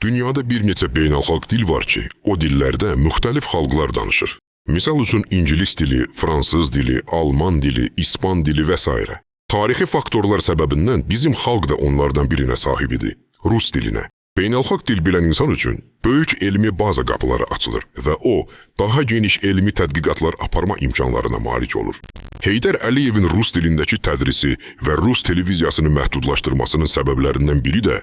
Dünyada bir neçə beynəlxalq dil var ki, o dillərdə müxtəlif xalqlar danışır. Misal üçün İngilis dili, Fransız dili, Alman dili, İspan dili və s. Tarixi faktorlar səbəbindən bizim xalq da onlardan birinə sahib idi, Rus dilinə. Beynəlxalq dil bilən insan üçün böyük elmi baza qapıları açılır və o, daha geniş elmi tədqiqatlar aparma imkanlarına malik olur. Heydər Əliyevin Rus dilindəki tədrisi və Rus televiziyasını məhdudlaşdırmasının səbəblərindən biri də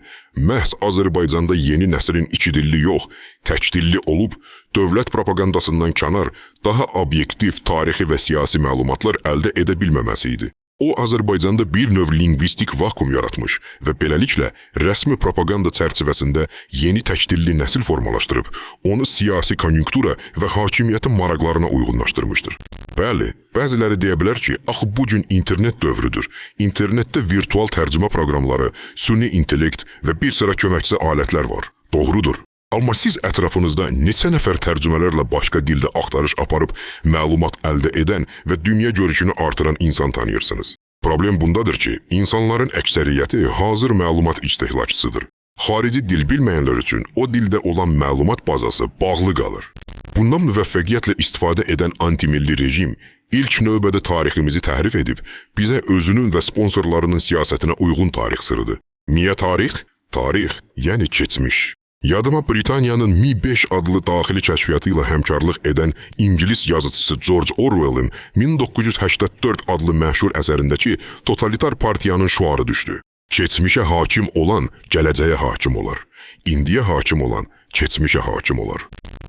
məhz Azərbaycanda yeni nəslin ikidilli yox, təkdilli olub, dövlət propagandasından kənar, daha obyektiv tarixi və siyasi məlumatlar əldə edə bilməməsi idi. O, Azərbaycanda bir növ lingvistik vakum yaratmış və beləliklə rəsmi propaganda çərçivəsində yeni təkdilli nəsil formalaşdırıb, onu siyasi konjunktura və hakimiyyətin maraqlarına uyğunlaşdırmışdır. Bəli, bəziləri deyə bilər ki, axı bu gün internet dövrüdür. İnternetdə virtual tərcümə proqramları, süni intellekt və bir sıra köməkçi alətlər var. Doğrudur. Amma siz ətrafınızda neçə nəfər tərcümələrlə başqa dildə axtarış aparıb, məlumat əldə edən və dünya görüşünü artıran insan tanıyırsınız. Problem bundadır ki, insanların əksəriyyəti hazır məlumat istehlakçısıdır. Xarici dil bilməyənlər üçün o dildə olan məlumat bazası bağlı qalır. Bundan müvəffəqiyyətlə istifadə edən antimilli rejim ilk növbədə tariximizi təhrif edib, bizə özünün və sponsorlarının siyasətinə uyğun tarix sırıdı. Niyə tarix? Tarix, yəni keçmiş. Yadıma Britaniyanın Mi-5 adlı daxili kəşfiyyatı ilə həmkarlıq edən İngilis yazıcısı George Orwell'in 1984 adlı məşhur əsərindəki totalitar partiyanın şuarı düşdü. Keçmişə hakim olan gələcəyə hakim olar. İndiyə hakim olan keçmişə hakim olar.